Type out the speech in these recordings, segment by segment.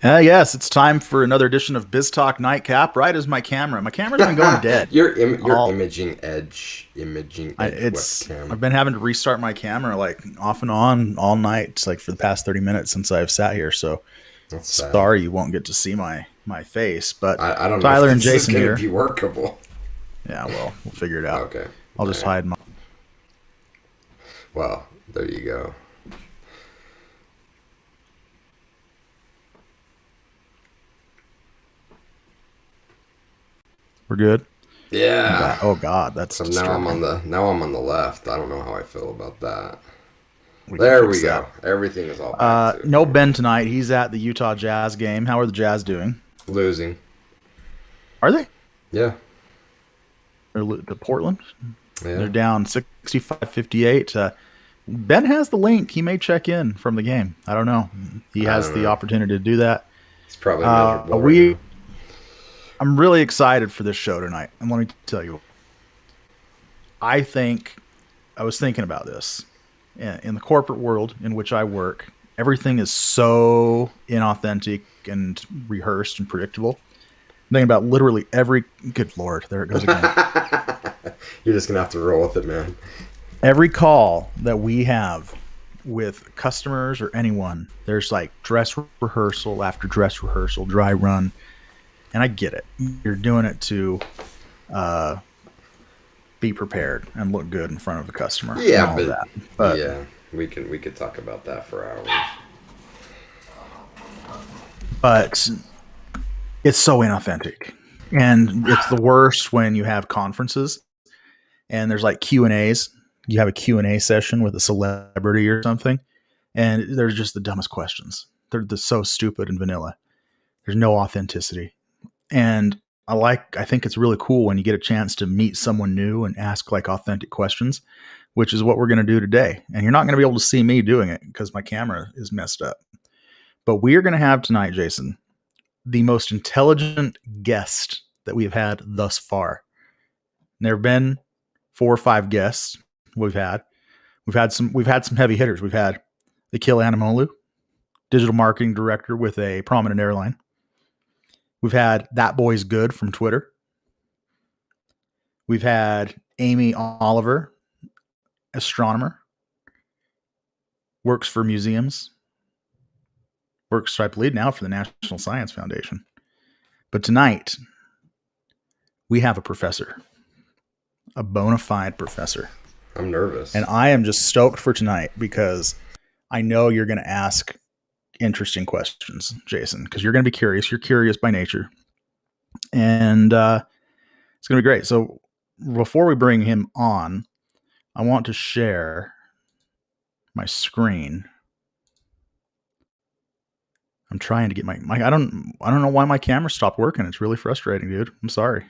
Yes, it's time for another edition of Biztalk Nightcap. Right as my camera's been going dead. Your All imaging edge I've webcam. been having to restart my camera like off and on all night. It's like for the past 30 minutes since I've sat here. So That's sad. sorry you won't get to see my face. But I don't know if Tyler and this is Jason gonna here. be workable. Yeah, well, we'll figure it out. Okay. I'll All just right. hide my. Well, there you go. We're good. I'm Yeah. back. Oh God, that's So now I'm on disturbing. the left. I don't know how I feel about that. We can There we fix that. go. Everything is all back to No Ben tonight. He's at the Utah Jazz game. How are the Jazz doing? losing. Are they? Yeah. The Portland? They're Yeah. down 65-58. Ben has the link. He may check in from the game. I don't know. He I has don't the know. opportunity to do that. It's probably Uh, miserable right now. we, I'm really excited for this show tonight. And let me tell you, I think I was thinking about this in the corporate world in which I work. Everything is so inauthentic and rehearsed and predictable. I'm thinking about literally every. Good Lord, there it goes again. You're just gonna have to roll with it, man. Every call that we have with customers or anyone, there's like dress rehearsal after dress rehearsal, dry run. And I get it. You're doing it to uh, be prepared and look good in front of the customer and Yeah, all of but that. But yeah, we could talk about that for hours. but it's so inauthentic. And it's the worst when you have conferences and there's like Q&As. You have a Q&A session with a celebrity or something, and they're just the dumbest questions. They're just so stupid and vanilla. There's no authenticity. And I think it's really cool when you get a chance to meet someone new and ask like authentic questions, which is what we're going to do today. And you're not going to be able to see me doing it because my camera is messed up. But we are going to have tonight, Jason, the most intelligent guest that we've had thus far. There have been 4 or 5 guests we've had. We've had some heavy hitters. We've had Akil Anamolu, digital marketing director with a prominent airline. We've had That Boy's Good from Twitter. We've had Amy Oliver, astronomer, works for museums, works, I believe, now for the National Science Foundation. But tonight, we have a professor, a bona fide professor. I'm And nervous. I am just stoked for tonight because I know you're going to ask interesting questions, Jason, because you're going to be curious. You're curious by nature. And it's going to be great. So before we bring him on, I want to share my screen. I'm trying to get my I don't know why my camera stopped working. It's really frustrating, dude. I'm sorry.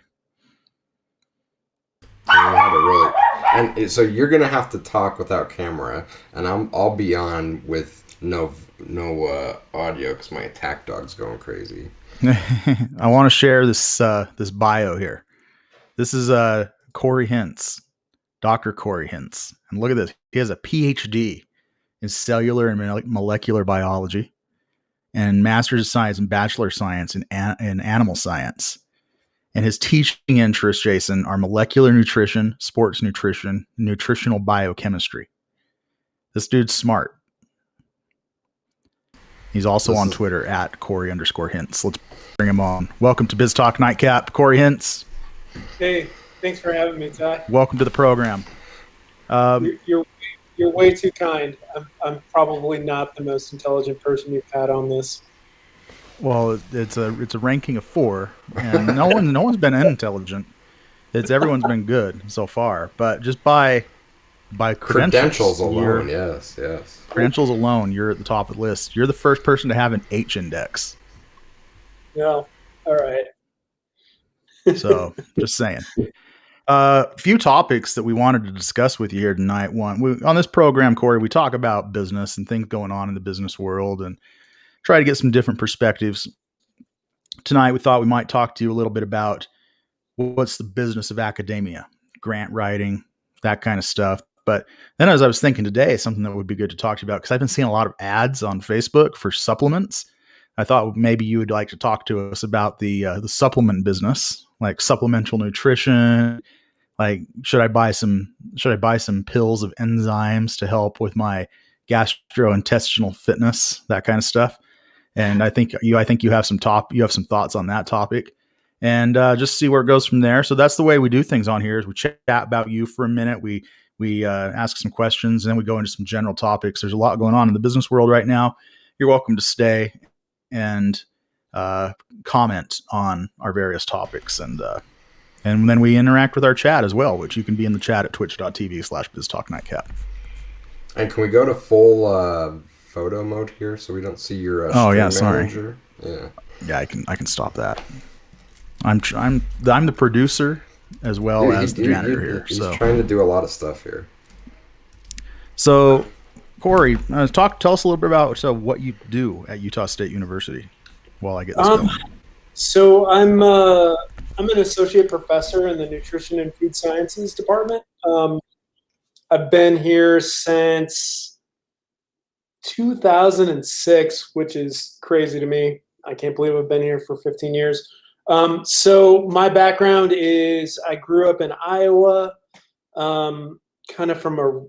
And we have a really so you're gonna have to talk without camera, and I'll be on with no audio because my attack dog's going crazy. I want to share this bio here. This is Korry Hintze, Dr. Korry Hintze. And look at this. He has a PhD in cellular and molecular biology and master's of science and bachelor of science in animal science. And his teaching interests, Jason, are molecular nutrition, sports nutrition, nutritional biochemistry. This dude's smart. He's also This on is Twitter at Korry_Hintze. Let's bring him on. Welcome to Biz Talk Nightcap, Korry Hintze. Hey, thanks for having me, Ty. Welcome to the program. You're, you're you're way too kind. I'm probably not the most intelligent person you've had on this. Well, it's a ranking of 4, and no one's been intelligent. Everyone's been good so far, but just by credentials credentials, alone. Yes, yes. you're at the top of the list. You're the first person to have an H index. No, all right. So just saying. A few topics that we wanted to discuss with you here tonight. On this program, Korry, we talk about business and things going on in the business world and try to get some different perspectives. Tonight, we thought we might talk to you a little bit about what's the business of academia, grant writing, that kind of stuff. But then as I was thinking today, something that would be good to talk to you about, because I've been seeing a lot of ads on Facebook for supplements. I thought maybe you would like to talk to us about the supplement business, like supplemental nutrition. Like, should I buy some pills of enzymes to help with my gastrointestinal fitness, that kind of stuff? And I think you have some thoughts on that topic, and just see where it goes from there. So that's the way we do things on here: is we chat about you for a minute, we ask some questions, and then we go into some general topics. There's a lot going on in the business world right now. You're welcome to stay and comment on our various topics, and then we interact with our chat as well, which you can be in the chat at twitch.tv/BizTalkNightCap. And can we go to full photo mode here so we don't see your manager? Yeah, I can stop that. I'm the producer as well as the janitor here. He's trying to do a lot of stuff here. So, Korry, tell us a little bit about what you do at Utah State University while I get this going. So I'm an associate professor in the Nutrition and Food Sciences department. I've been here since 2006, which is crazy to me. I can't believe I've been here for 15 years. So my background is I grew up in Iowa, kind of from a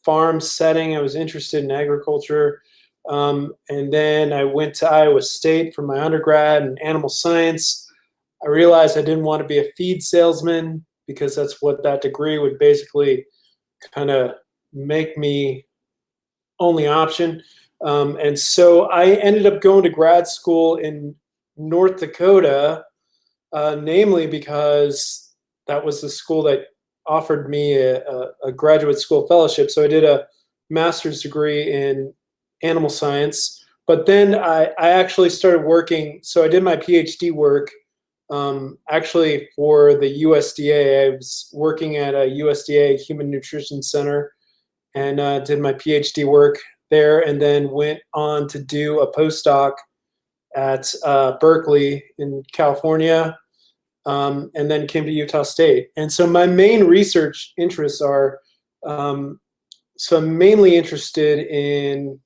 farm setting. I was interested in agriculture. And then I went to Iowa State for my undergrad in animal science. I realized I didn't want to be a feed salesman because that's what that degree would basically kind of make me only option. And so I ended up going to grad school in North Dakota, namely because that was the school that offered me a graduate school fellowship. So I did a master's degree in animal science, but then I actually started working. So I did my PhD work actually for the USDA. I was working at a USDA Human Nutrition Center and did my PhD work there, and then went on to do a postdoc at Berkeley in California, and then came to Utah State. And so my main research interests are, so I'm mainly interested in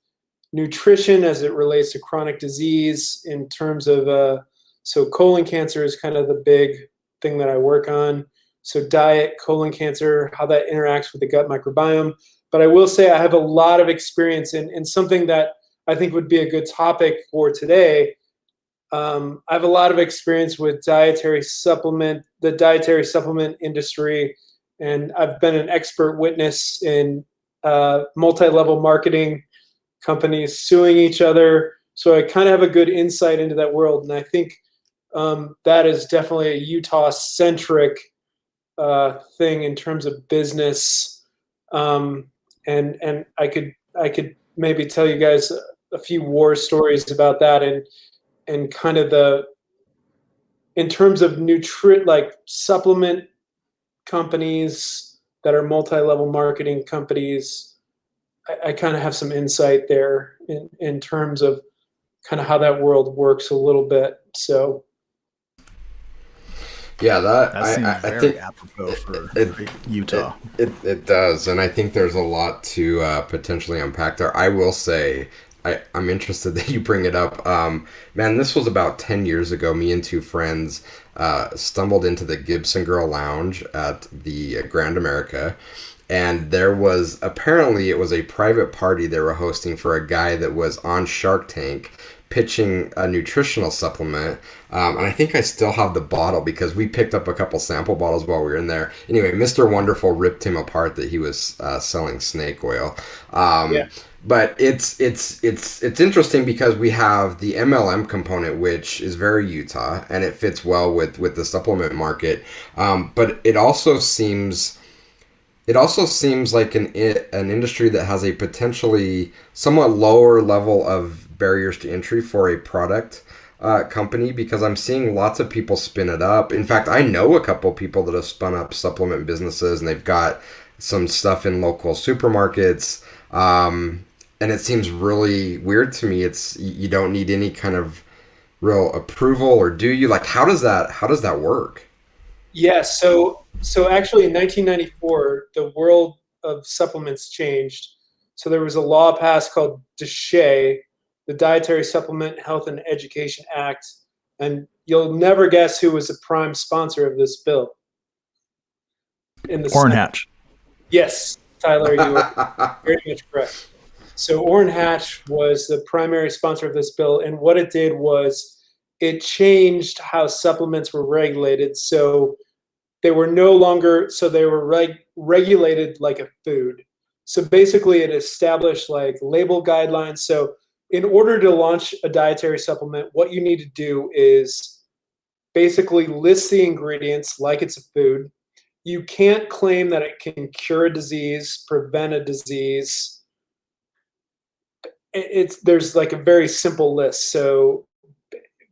nutrition as it relates to chronic disease in terms of, so colon cancer is kind of the big thing that I work on. So diet, colon cancer, how that interacts with the gut microbiome. But I will say I have a lot of experience in something that I think would be a good topic for today. I have a lot of experience with the dietary supplement industry, and I've been an expert witness in multi-level marketing companies suing each other. So I kind of have a good insight into that world, and I think that is definitely a Utah-centric thing in terms of business. And I could maybe tell you guys a few war stories about that, and kind of in terms of like supplement companies that are multi-level marketing companies. I kind of have some insight there in terms of kind of how that world works a little bit. So. Yeah, that seems very think apropos for Utah. It does, and I think there's a lot to potentially unpack there. I will say, I'm interested that you bring it up. Man, this was about 10 years ago. Me and two friends stumbled into the Gibson Girl Lounge at the Grand America, and there was, apparently it was a private party they were hosting for a guy that was on Shark Tank pitching a nutritional supplement, and I think I still have the bottle because we picked up a couple sample bottles while we were in there. Anyway, Mr. Wonderful ripped him apart that he was selling snake oil. Yeah. But it's interesting because we have the MLM component, which is very Utah, and it fits well with the supplement market. But it also seems like an industry that has a potentially somewhat lower level of barriers to entry for a product company, because I'm seeing lots of people spin it up. In fact, I know a couple people that have spun up supplement businesses, and they've got some stuff in local supermarkets. And it seems really weird to me. You don't need any kind of real approval, or do you? Like, how does that work? Yeah, so actually in 1994, the world of supplements changed. So there was a law passed called DSHEA, the Dietary Supplement Health and Education Act, and you'll never guess who was the prime sponsor of this bill. In the Orrin Senate. Hatch. Yes, Tyler, you are very much correct. So Orrin Hatch was the primary sponsor of this bill, and what it did was it changed how supplements were regulated. So they were no longer, so they were regulated like a food. So basically it established like label guidelines. So in order to launch a dietary supplement, what you need to do is basically list the ingredients like it's a food. You can't claim that it can cure a disease, prevent a disease. There's like a very simple list. So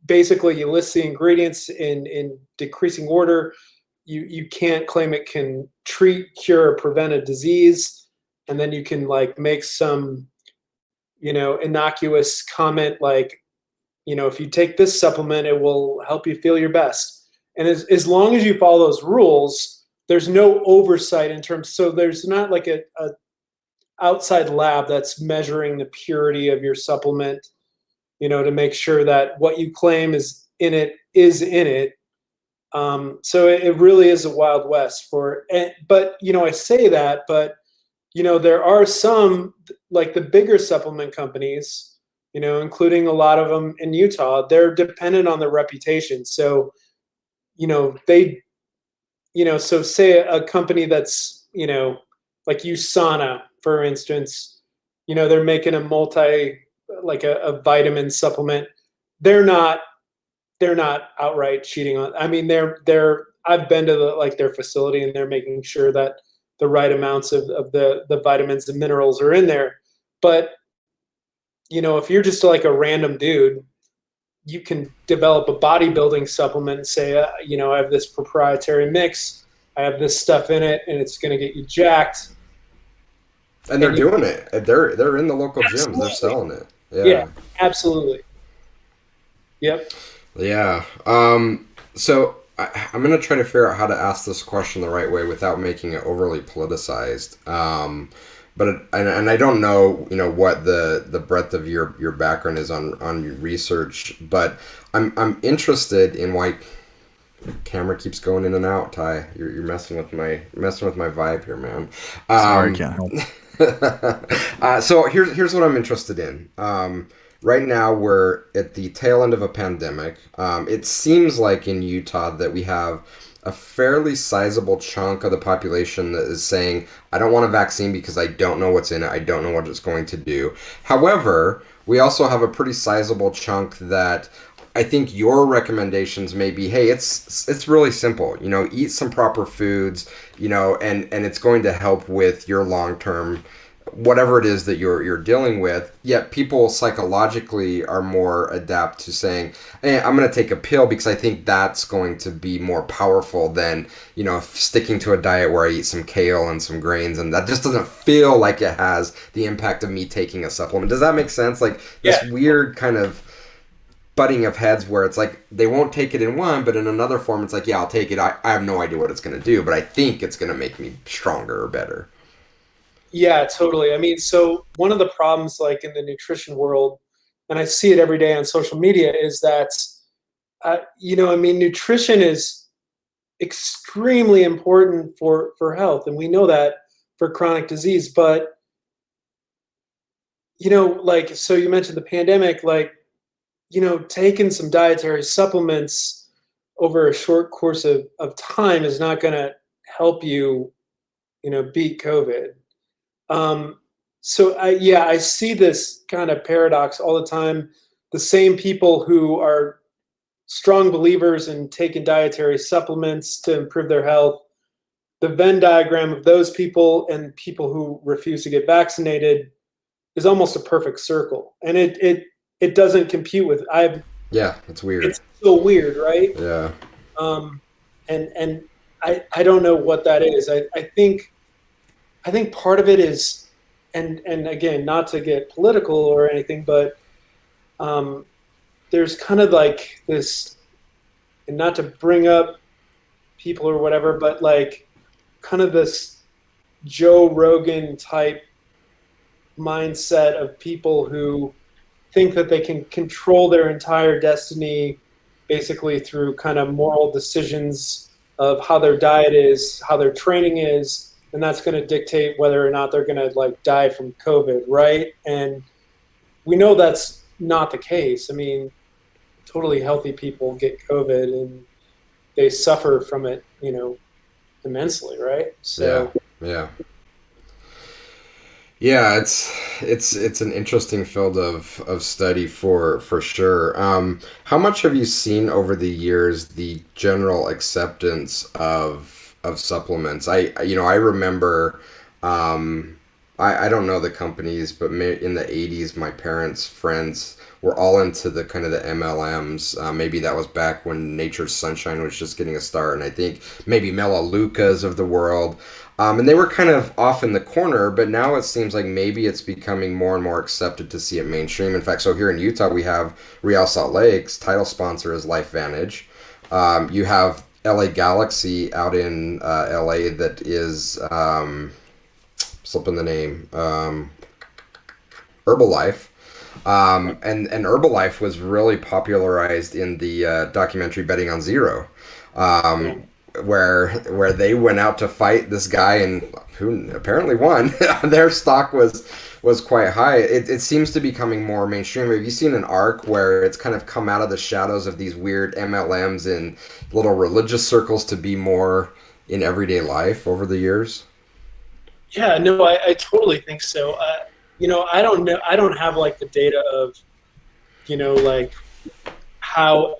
basically you list the ingredients in decreasing order. You can't claim it can treat, cure, or prevent a disease. And then you can like make some, innocuous comment like, if you take this supplement, it will help you feel your best. And as long as you follow those rules, there's no oversight in terms, so there's not like a outside lab that's measuring the purity of your supplement, to make sure that what you claim is in it is in it. So it really is a Wild West but I say that, but there are some, like the bigger supplement companies, including a lot of them in Utah, they're dependent on their reputation. So, so say a company that's, like USANA, for instance, they're making a vitamin supplement. They're not outright cheating on. I mean, I've been to their facility, and they're making sure that the right amounts of the vitamins and minerals are in there. But if you're just like a random dude, you can develop a bodybuilding supplement and say, I have this proprietary mix, I have this stuff in it, and it's going to get you jacked. And they're doing it. They're in the local gyms. They're selling it. Yeah, absolutely. Yep. Yeah. So I'm going to try to figure out how to ask this question the right way without making it overly politicized. But I don't know, what the breadth of your background is on your research, but I'm interested in why. Camera keeps going in and out, Ty. You're messing with my vibe here, man. Sorry, can't help. So here's what I'm interested in. Right now we're at the tail end of a pandemic. It seems like in Utah that we have a fairly sizable chunk of the population that is saying, I don't want a vaccine because I don't know what's in it. I don't know what it's going to do. However, we also have a pretty sizable chunk that I think your recommendations may be, hey, it's really simple. Eat some proper foods, and it's going to help with your long-term, whatever it is that you're dealing with. Yet people psychologically are more adept to saying, hey, I'm going to take a pill because I think that's going to be more powerful than, sticking to a diet where I eat some kale and some grains, and that just doesn't feel like it has the impact of me taking a supplement. Does that make sense? Like this weird kind of butting of heads where it's like they won't take it in one, but in another form it's like, yeah, I'll take it. I have no idea what it's going to do, but I think it's going to make me stronger or better. Yeah, totally. I mean, so one of the problems like in the nutrition world, and I see it every day on social media, is that, nutrition is extremely important for health. And we know that for chronic disease, but, so you mentioned the pandemic, taking some dietary supplements over a short course of time is not going to help you, beat COVID. So I see this kind of paradox all the time. The same people who are strong believers in taking dietary supplements to improve their health, the Venn diagram of those people and people who refuse to get vaccinated is almost a perfect circle. And it doesn't compute with yeah, it's weird. It's so weird, right? Yeah. And I don't know what that is. I think part of it is, and again, not to get political or anything, but there's kind of like this, and not to bring up people or whatever, but like kind of this Joe Rogan type mindset of people who think that they can control their entire destiny basically through kind of moral decisions of how their diet is, how their training is, and that's going to dictate whether or not they're going to like die from COVID, right? And we know that's not the case. I mean, totally healthy people get COVID and they suffer from it, immensely, right? So yeah. Yeah, it's an interesting field of study for sure. How much have you seen over the years the general acceptance of supplements? I remember, I don't know the companies, but in the 80s, my parents' friends were all into the kind of the MLMs. Maybe that was back when Nature's Sunshine was just getting a start, and I think maybe Melaleucas of the world. And they were kind of off in the corner, but now it seems like maybe it's becoming more and more accepted to see it mainstream. In fact, so here in Utah, we have Real Salt Lake's title sponsor is LifeVantage. You have LA Galaxy out in LA that is, slipping the name, Herbalife. And Herbalife was really popularized in the documentary Betting on Zero. Where they went out to fight this guy and who apparently won. Their stock was quite high. It seems to be becoming more mainstream. Have you seen an arc where it's kind of come out of the shadows of these weird MLMs and little religious circles to be more in everyday life over the years? yeah, no, I totally think so. I don't know. I don't have like the data of, like how,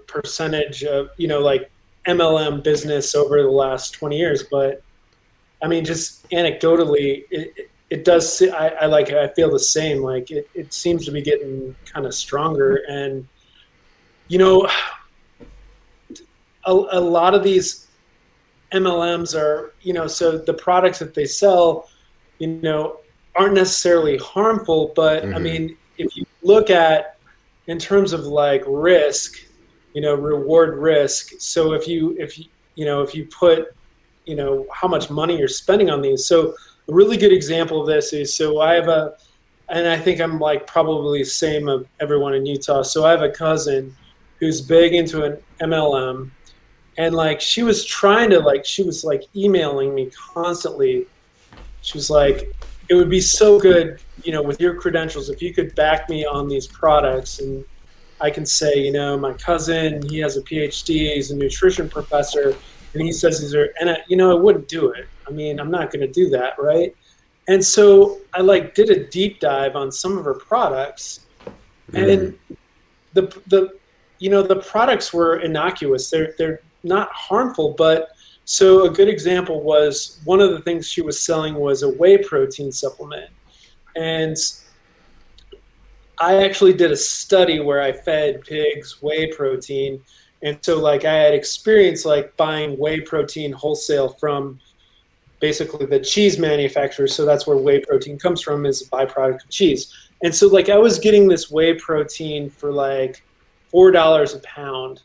percentage of, like MLM business over the last 20 years. But I mean, just anecdotally, it does, I feel the same. Like it seems to be getting kind of stronger. And, a lot of these MLMs are, so the products that they sell, aren't necessarily harmful, but I mean, if you look at in terms of like risk, reward risk. So if you put, how much money you're spending on these. So a really good example of this is, so and I think I'm like probably the same of everyone in Utah. So I have a cousin who's big into an MLM, and like she was emailing me constantly. She was like, it would be so good, with your credentials, if you could back me on these products. And I can say, my cousin, he has a PhD, he's a nutrition professor, and he says these are, and I wouldn't do it. I mean, I'm not going to do that, right? And so I like did a deep dive on some of her products, and the products were innocuous. They're not harmful, but so a good example was one of the things she was selling was a whey protein supplement. And I actually did a study where I fed pigs whey protein. And so like I had experience like buying whey protein wholesale from basically the cheese manufacturers. So that's where whey protein comes from, is a byproduct of cheese. And so like I was getting this whey protein for like $4 a pound.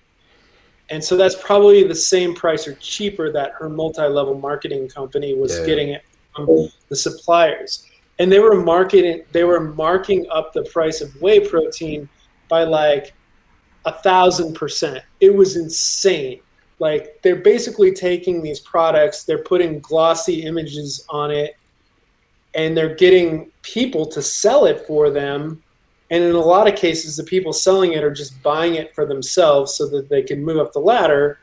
And so that's probably the same price or cheaper that her multi-level marketing company was getting it from the suppliers. And they were marking up the price of whey protein by like 1,000%. It was insane. Like they're basically taking these products, they're putting glossy images on it, and they're getting people to sell it for them. And in a lot of cases, the people selling it are just buying it for themselves so that they can move up the ladder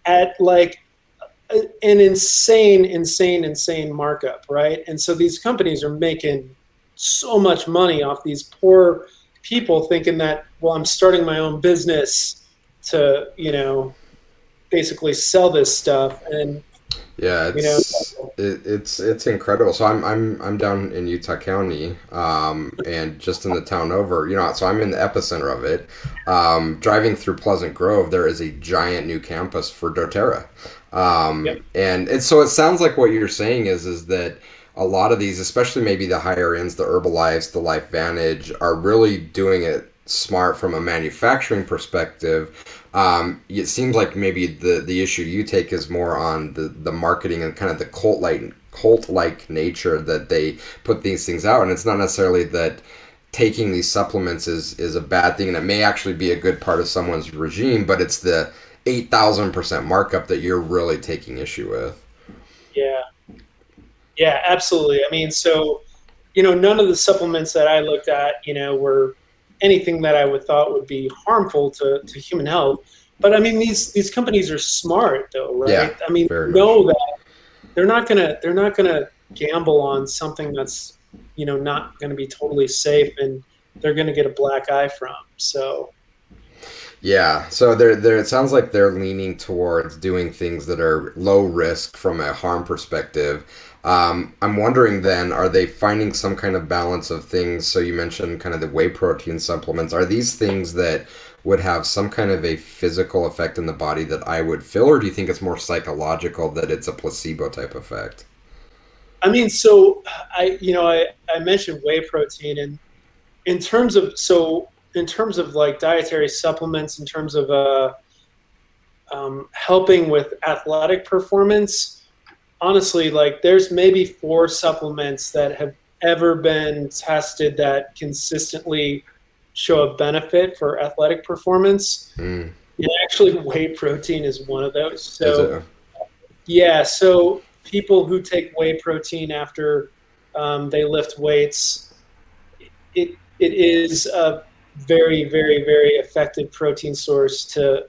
at like an insane markup, right? And so these companies are making so much money off these poor people thinking that, well, I'm starting my own business to, basically sell this stuff. And yeah, it's incredible. So I'm down in Utah County, and just in the town over, so I'm in the epicenter of it. Driving through Pleasant Grove, there is a giant new campus for doTERRA. And so it sounds like what you're saying is that a lot of these, especially maybe the higher ends, the Herbalife, the LifeVantage, are really doing it smart from a manufacturing perspective. It seems like maybe the issue you take is more on the marketing and kind of the cult-like nature that they put these things out. And it's not necessarily that taking these supplements is a bad thing, and it may actually be a good part of someone's regime, but it's the 8,000% markup that you're really taking issue with. Yeah. Yeah, absolutely. I mean, so, none of the supplements that I looked at, were anything that I would thought would be harmful to human health. But I mean, these companies are smart though, right? Yeah, I mean, very much. know that they're not gonna gamble on something that's, not gonna be totally safe and they're gonna get a black eye from. So Yeah, so they're it sounds like they're leaning towards doing things that are low risk from a harm perspective. I'm wondering then, are they finding some kind of balance of things? So you mentioned kind of the whey protein supplements. Are these things that would have some kind of a physical effect in the body that I would feel, or do you think it's more psychological, that it's a placebo type effect? I mean, so I mentioned whey protein, and in terms of like dietary supplements, in terms of helping with athletic performance, honestly, like there's maybe 4 supplements that have ever been tested that consistently show a benefit for athletic performance. Mm, And actually, whey protein is one of those. is So it? yeah, so people who take whey protein after they lift weights, it is a very, very, very effective protein source to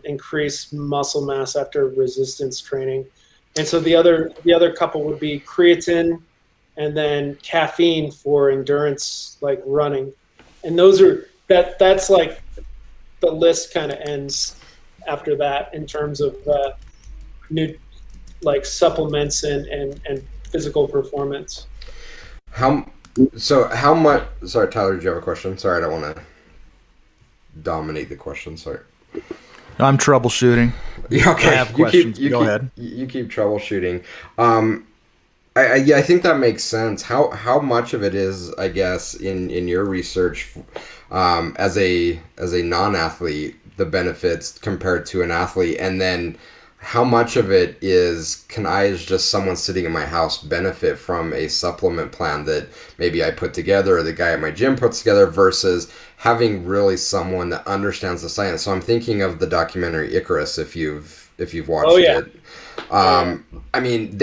increase muscle mass after resistance training. And so the other couple would be creatine and then caffeine for endurance, like running. And that's like the list kind of ends after that in terms of new like supplements and physical performance. How how much? Sorry, Tyler, do you have a question? Sorry, I don't want to dominate the question. Sorry. I'm troubleshooting. Yeah, I okay. have questions. Go ahead. You keep troubleshooting. Yeah, I think that makes sense. How much of it is, I guess, in your research, as a non-athlete, the benefits compared to an athlete, and then how much of it is, can I, as just someone sitting in my house, benefit from a supplement plan that maybe I put together or the guy at my gym puts together, versus having really someone that understands the science. So I'm thinking of the documentary Icarus, if you've Oh watched yeah. it. Yeah. I mean,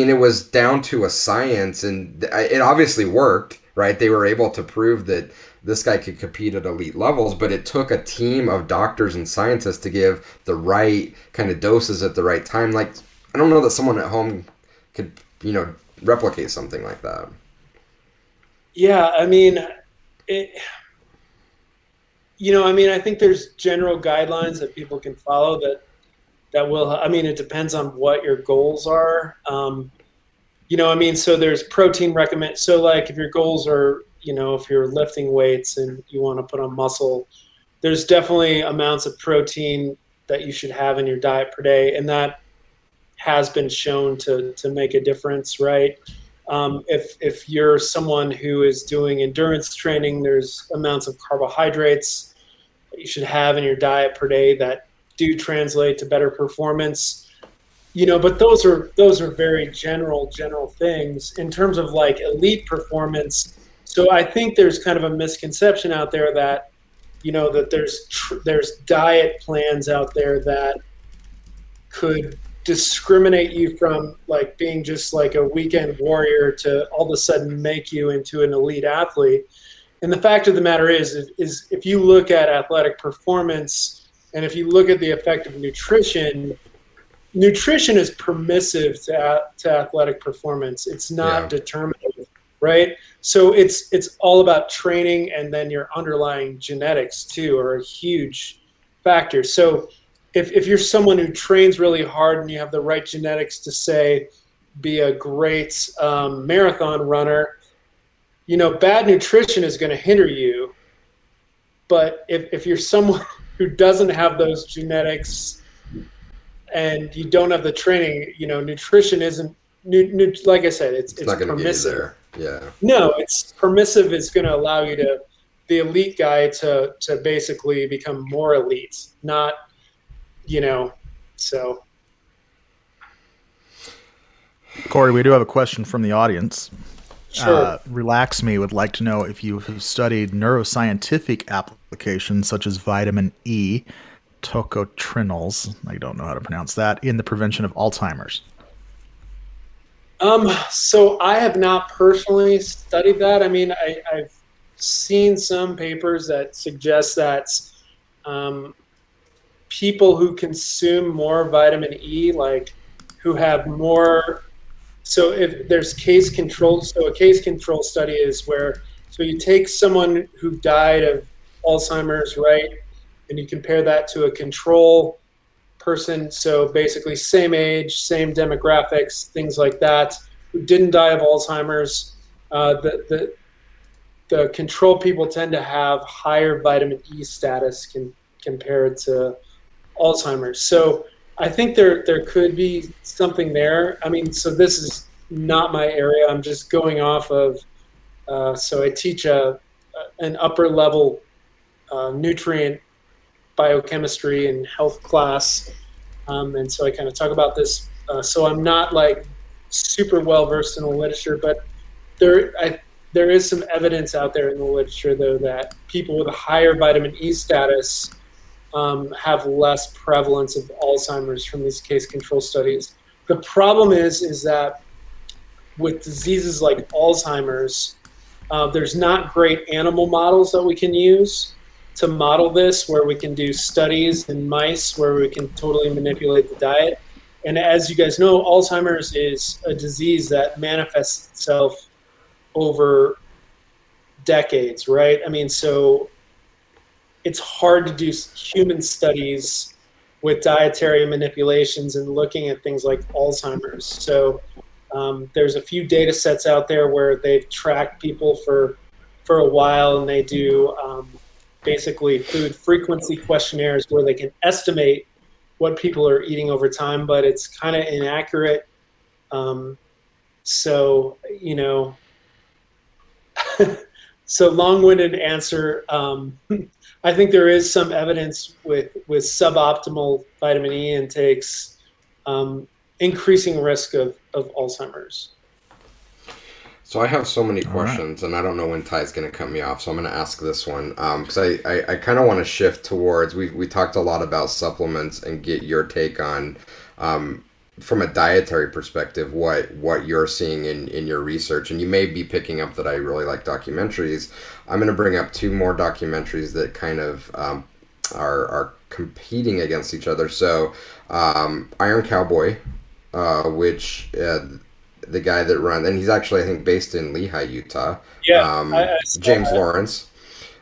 it was down to a science, and it obviously worked, right? They were able to prove that this guy could compete at elite levels, but it took a team of doctors and scientists to give the right kind of doses at the right time. Like, I don't know that someone at home could, replicate something like that. Yeah, I mean, it, I think there's general guidelines that people can follow that will. I mean, it depends on what your goals are. So there's protein recommend. So like, if your goals are, if you're lifting weights and you want to put on muscle, there's definitely amounts of protein that you should have in your diet per day, and that has been shown to make a difference, right? If you're someone who is doing endurance training, there's amounts of carbohydrates that you should have in your diet per day that do translate to better performance. But those are very general things in terms of like elite performance. So I think there's kind of a misconception out there that that there's diet plans out there that could discriminate you from like being just like a weekend warrior to all of a sudden make you into an elite athlete. And the fact of the matter is if you look at athletic performance and if you look at the effect of nutrition is permissive to athletic performance. It's not Yeah. determinative, right? So it's all about training, and then your underlying genetics too are a huge factor. So if you're someone who trains really hard and you have the right genetics to say be a great marathon runner, bad nutrition is going to hinder you. But if you're someone who doesn't have those genetics and you don't have the training, nutrition isn't like I said, it's It's not going to get you permissive. there. Yeah. No, it's permissive is going to allow you to the elite guy to basically become more elite, not so Korry, we do have a question from the audience. Sure. Relax Me would like to know if you have studied neuroscientific applications such as vitamin E, tocotrienols, I don't know how to pronounce that, in the prevention of Alzheimer's. So I have not personally studied that. I mean, I've seen some papers that suggest that um, people who consume more vitamin E, like who have more. So if there's case control, so a case control study is where, so you take someone who died of Alzheimer's, right, and you compare that to a control person, so basically same age, same demographics, things like that, who didn't die of Alzheimer's. The control people tend to have higher vitamin E status compared to Alzheimer's. So I think there could be something there. I mean, so this is not my area. I'm just going off of. So I teach an upper level nutrient biochemistry and health class, and so I kind of talk about this. So I'm not like super well versed in the literature, but there is some evidence out there in the literature though that people with a higher vitamin E status have less prevalence of Alzheimer's from these case control studies. The problem is that with diseases like Alzheimer's, there's not great animal models that we can use to model this, where we can do studies in mice where we can totally manipulate the diet. And as you guys know, Alzheimer's is a disease that manifests itself over decades, right? I mean, so it's hard to do human studies with dietary manipulations and looking at things like Alzheimer's. So there's a few data sets out there where they've tracked people for a while, and they do basically food frequency questionnaires where they can estimate what people are eating over time, but it's kind of inaccurate. So, you know, so long-winded answer. I think there is some evidence with suboptimal vitamin E intakes increasing risk of Alzheimer's. So I have so many questions, and I don't know when Ty's going to cut me off, so I'm going to ask this one because I kind of want to shift towards, we talked a lot about supplements and get your take on, from a dietary perspective, what you're seeing in your research. And you may be picking up that I really like documentaries. I'm going to bring up two more documentaries that kind of are competing against each other. So Iron Cowboy, which... the guy that runs, and he's actually, I think, based in Lehi, Utah. Yeah, James Lawrence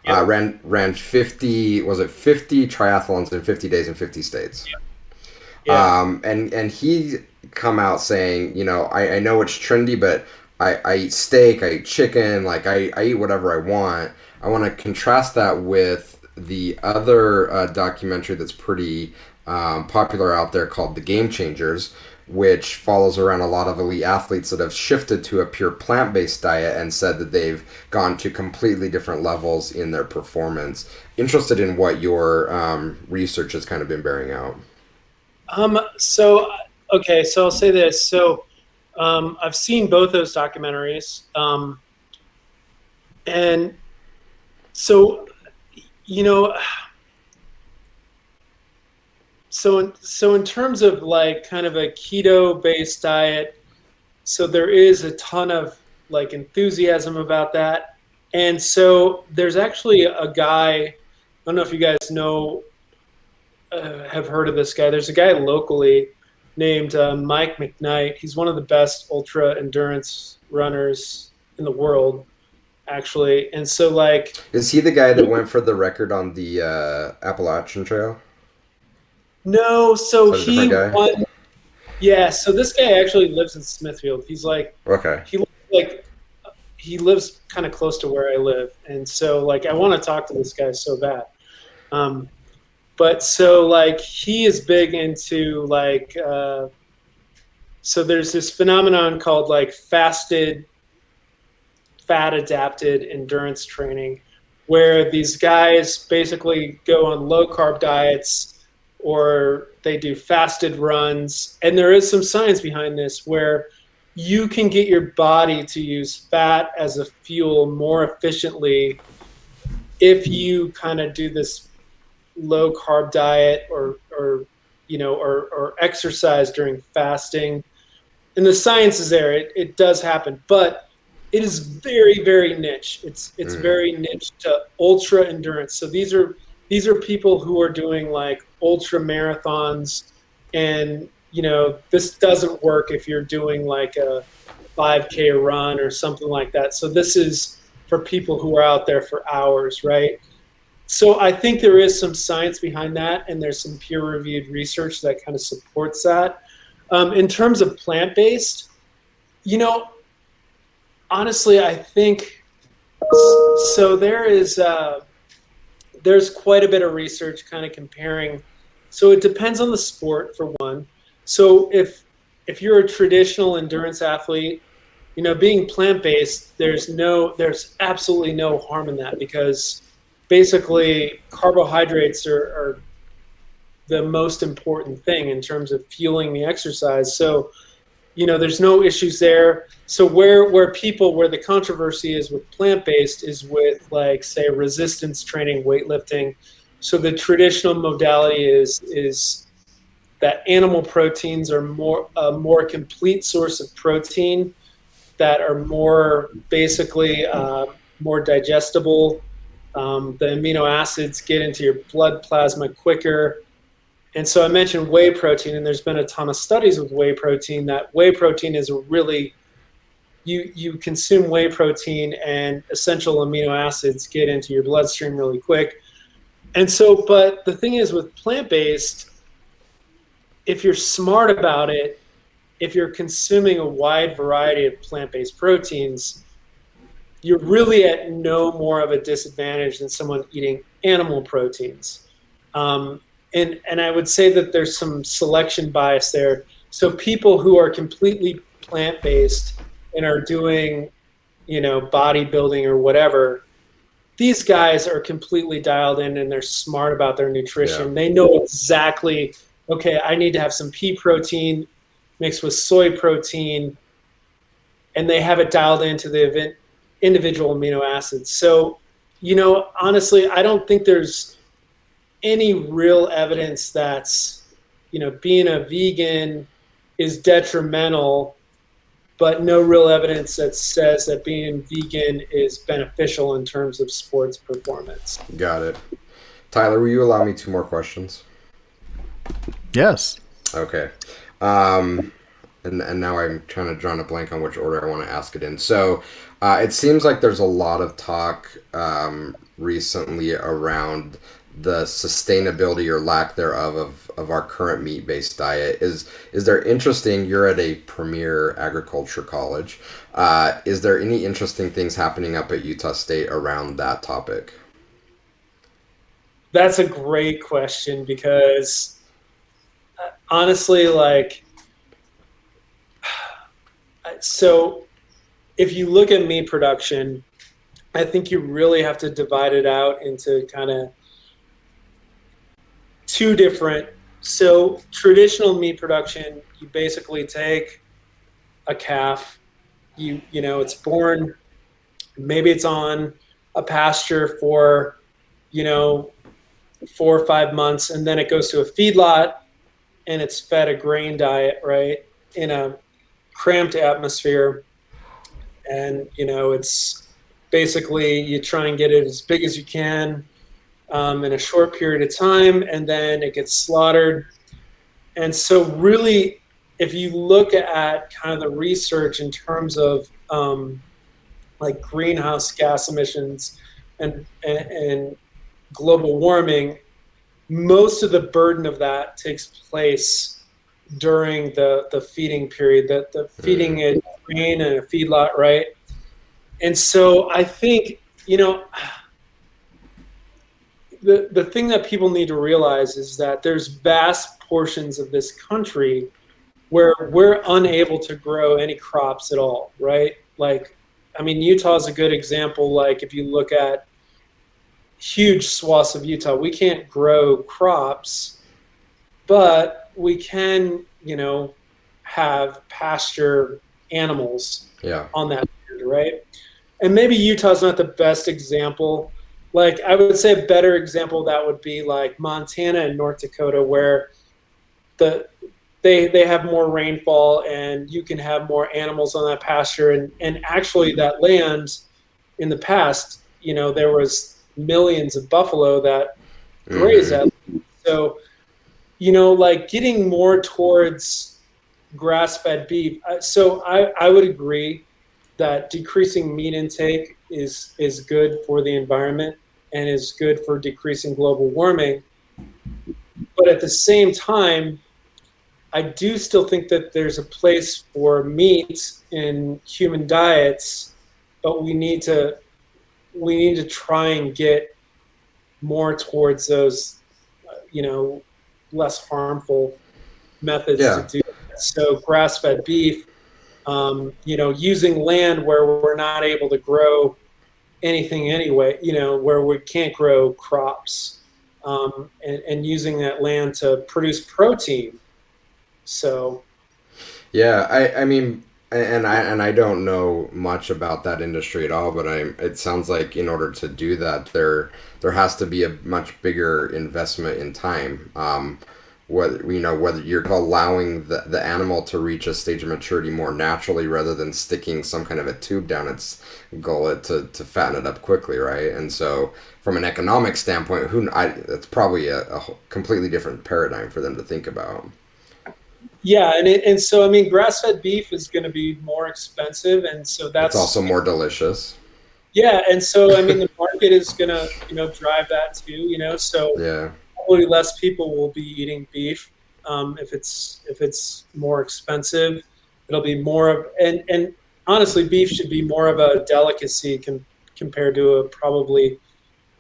ran 50 triathlons in 50 days in 50 states. Yeah. And he come out saying, you know, I know it's trendy, but I eat steak, I eat chicken, like I eat whatever I want. I want to contrast that with the other documentary that's pretty popular out there called The Game Changers, which follows around a lot of elite athletes that have shifted to a pure plant-based diet and said that they've gone to completely different levels in their performance. Interested in what your research has kind of been bearing out. So I'll say this. So I've seen both those documentaries. And so, you know, So in terms of like kind of a keto-based diet, so there is a ton of like enthusiasm about that. And so there's actually a guy, I don't know if you guys know, have heard of this guy. There's a guy locally named Mike McKnight. He's one of the best ultra endurance runners in the world, actually. And so like... Is he the guy that went for the record on the Appalachian Trail? No, so he won. Yeah, so this guy actually lives in Smithfield. He's like, okay. He lives kind of close to where I live, and so like I want to talk to this guy so bad. But so like he is big into like, so there's this phenomenon called like fasted, fat adapted endurance training, where these guys basically go on low carb diets, or they do fasted runs. And there is some science behind this where you can get your body to use fat as a fuel more efficiently if you kind of do this low carb diet or exercise during fasting. And the science is there. It does happen, but it is very, very niche. It's very niche to ultra endurance. So these are people who are doing like ultra marathons, and this doesn't work if you're doing like a 5K run or something like that. So this is for people who are out there for hours, right? So I think there is some science behind that, and there's some peer-reviewed research that kind of supports that. In terms of plant-based, honestly, I think so. There's quite a bit of research kind of comparing. So it depends on the sport for one. So if you're a traditional endurance athlete, being plant-based, there's absolutely no harm in that, because basically carbohydrates are the most important thing in terms of fueling the exercise. So, there's no issues there. So where the controversy is with plant-based is with, like, say, resistance training, weightlifting. So the traditional modality is that animal proteins are a more complete source of protein, that are more basically more digestible. The amino acids get into your blood plasma quicker. And so I mentioned whey protein, and there's been a ton of studies with whey protein, that whey protein is you consume whey protein and essential amino acids get into your bloodstream really quick. And so, but the thing is with plant-based, if you're smart about it, if you're consuming a wide variety of plant-based proteins, you're really at no more of a disadvantage than someone eating animal proteins. And I would say that there's some selection bias there. So people who are completely plant-based and are doing, bodybuilding or whatever, these guys are completely dialed in, and they're smart about their nutrition. Yeah. They know exactly, okay, I need to have some pea protein mixed with soy protein, and they have it dialed into the individual amino acids. So, honestly, I don't think there's any real evidence that's, being a vegan is detrimental, but no real evidence that says that being vegan is beneficial in terms of sports performance. Got it. Tyler, will you allow me 2 more questions? Yes. Okay. And now I'm trying to draw a blank on which order I want to ask it in. So it seems like there's a lot of talk recently around the sustainability or lack thereof of our current meat-based diet. Is there interesting, you're at a premier agriculture college, is there any interesting things happening up at Utah State around that topic? That's a great question, because honestly, like, so if you look at meat production, I think you really have to divide it out into kind of 2 different. So traditional meat production, you basically take a calf, it's born, maybe it's on a pasture for, 4 or 5 months, and then it goes to a feedlot and it's fed a grain diet, right, in a cramped atmosphere. And, it's basically, you try and get it as big as you can in a short period of time, and then it gets slaughtered. And so really, if you look at kind of the research in terms of like greenhouse gas emissions and global warming, most of the burden of that takes place during the feeding period, the feeding it grain in a feedlot, right? And so I think, the thing that people need to realize is that there's vast portions of this country where we're unable to grow any crops at all, right? Like, I mean, Utah is a good example. Like, if you look at huge swaths of Utah, we can't grow crops, but we can, have pasture animals Yeah. on that land, right? And maybe Utah's not the best example. Like I would say a better example of that would be like Montana and North Dakota, where the they have more rainfall and you can have more animals on that pasture. And actually that land in the past, you know, there was millions of buffalo that graze Mm-hmm. at. So, you know, like getting more towards grass-fed beef. So I would agree that decreasing meat intake is good for the environment and is good for decreasing global warming. But at the same time, I do still think that there's a place for meat in human diets, but we need to try and get more towards those, you know, less harmful methods to Yeah. do that. So grass-fed beef, you know, using land where we're not able to grow anything anyway, you know, where we can't grow crops, and using that land to produce protein. So Yeah, I mean, and I don't know much about that industry at all, but it sounds like in order to do that, there has to be a much bigger investment in time. Whether whether you're allowing the animal to reach a stage of maturity more naturally rather than sticking some kind of a tube down its gullet to fatten it up quickly, right? And so from an economic standpoint, that's probably a completely different paradigm for them to think about. yeah, and so I mean, grass-fed beef is going to be more expensive, and so It's that's also more delicious. yeah, and so I mean, the market is going to, you know, drive that too, you know. So Yeah. probably less people will be eating beef, if it's more expensive. It'll be more of and honestly, beef should be more of a delicacy compared to a probably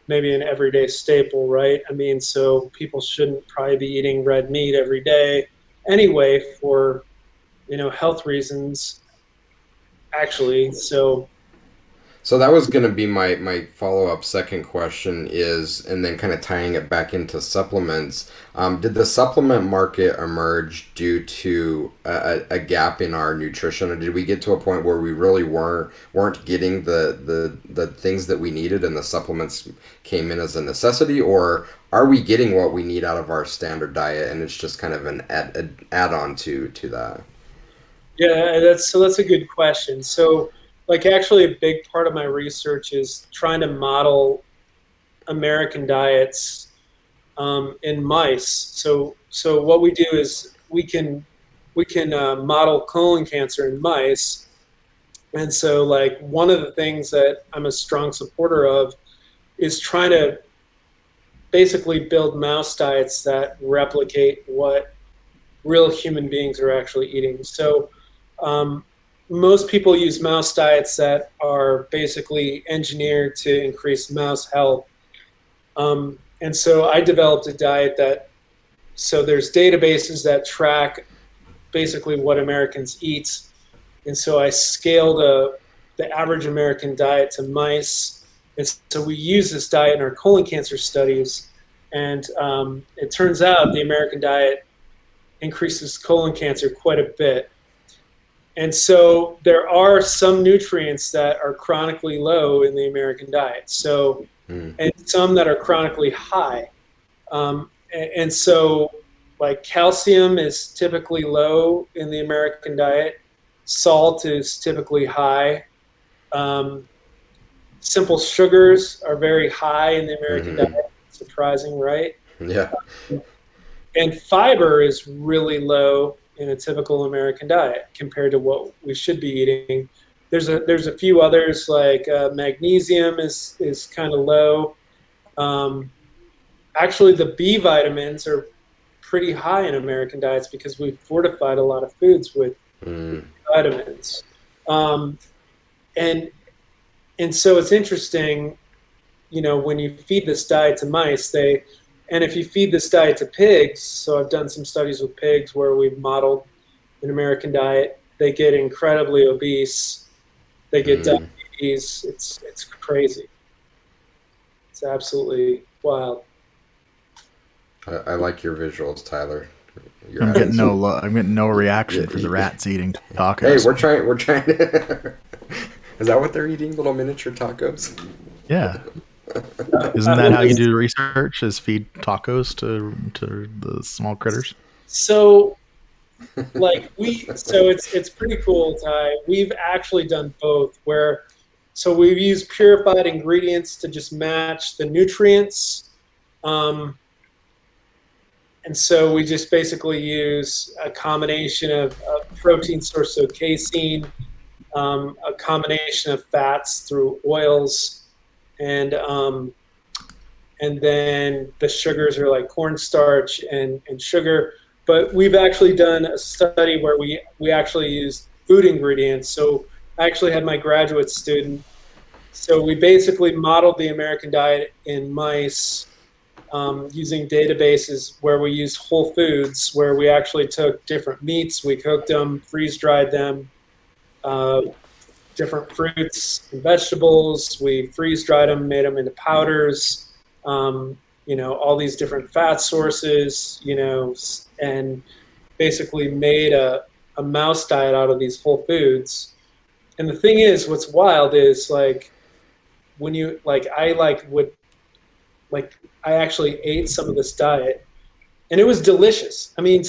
maybe an everyday staple, right? I mean, so people shouldn't probably be eating red meat every day anyway for, you know, health reasons. Actually, so So that was going to be my follow up second question is, and then kind of tying it back into supplements. Did the supplement market emerge due to a gap in our nutrition, or did we get to a point where we really weren't getting the things that we needed, and the supplements came in as a necessity, or are we getting what we need out of our standard diet, and it's just kind of an add on to that? yeah, that's a good question. So, like, actually, a big part of my research is trying to model American diets, in mice. So what we do is we can model colon cancer in mice, and so like one of the things that I'm a strong supporter of is trying to basically build mouse diets that replicate what real human beings are actually eating. So um, most people use mouse diets that are basically engineered to increase mouse health. And so I developed a diet that, so there's databases that track basically what Americans eat. And so I scaled the average American diet to mice. And so we use this diet in our colon cancer studies. And it turns out the American diet increases colon cancer quite a bit. And so there are some nutrients that are chronically low in the American diet. So, Mm. and some that are chronically high. And so, like calcium is typically low in the American diet. Salt is typically high. Um, simple sugars are very high in the American diet. Hmm. Surprising, right? Yeah. And fiber is really low in a typical American diet compared to what we should be eating. There's a few others like magnesium is kind of low. Um, actually, the B vitamins are pretty high in American diets because we've fortified a lot of foods with Mm. vitamins. Um, and and so it's interesting, you know, when you feed this diet to mice, and if you feed this diet to pigs, so I've done some studies with pigs where we've modeled an American diet, they get incredibly obese, they get Mm. diabetes. It's crazy. It's absolutely wild. I like your visuals, Tyler. Your I'm getting attitude. I'm getting no reaction Yeah, for the rats eating hey, tacos. we're trying to. Is that what they're eating? Little miniature tacos? Yeah, isn't that how you do research? Is feed tacos to the small critters? So so it's pretty cool, Ty. We've actually done both where so we've used purified ingredients to just match the nutrients. Um, and so we just basically use a combination of protein source, so casein, a combination of fats through oils, and um, and then the sugars are like cornstarch and sugar. But we've actually done a study where we actually used food ingredients. So I actually had my graduate student. So we basically modeled the American diet in mice using databases where we used whole foods, where we actually took different meats, we cooked them, freeze dried them, uh, different fruits and vegetables. We freeze dried them, made them into powders. All these different fat sources. And basically made a mouse diet out of these whole foods. And the thing is, what's wild is like when you like I like would like I actually ate some of this diet and it was delicious. I mean,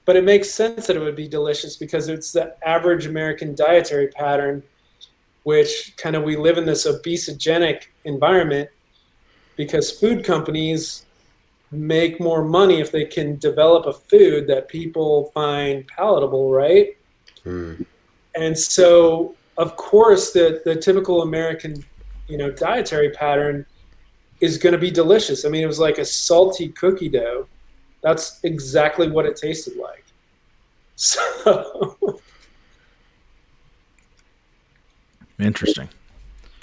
but it makes sense that it would be delicious because it's the average American dietary pattern, which kind of we live in this obesogenic environment because food companies make more money if they can develop a food that people find palatable, right? Hmm. And so, of course, the typical American, dietary pattern is going to be delicious. I mean, it was like a salty cookie dough. That's exactly what it tasted like. So, Interesting.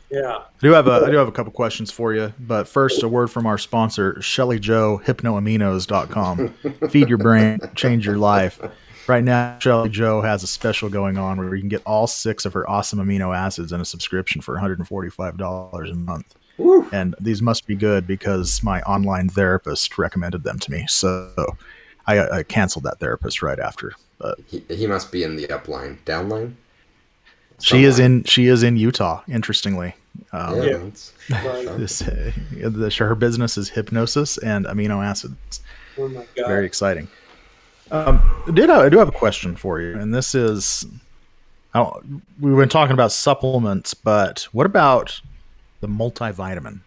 yeah. I do have a couple questions for you, but first a word from our sponsor, Shelly Joe, hypnoaminos.com. Feed your brain, change your life. Right now, Shelly Joe has a special going on where you can get all 6 of her awesome amino acids in a subscription for $145 a month. Woo. And these must be good because my online therapist recommended them to me. So I canceled that therapist right after. But He must be in the upline, downline. she is in Utah. Interestingly, Yeah, that's her business is hypnosis and amino acids. Oh my God. Very exciting. I do have a question for you, and this is, we've been talking about supplements, but what about the multivitamin?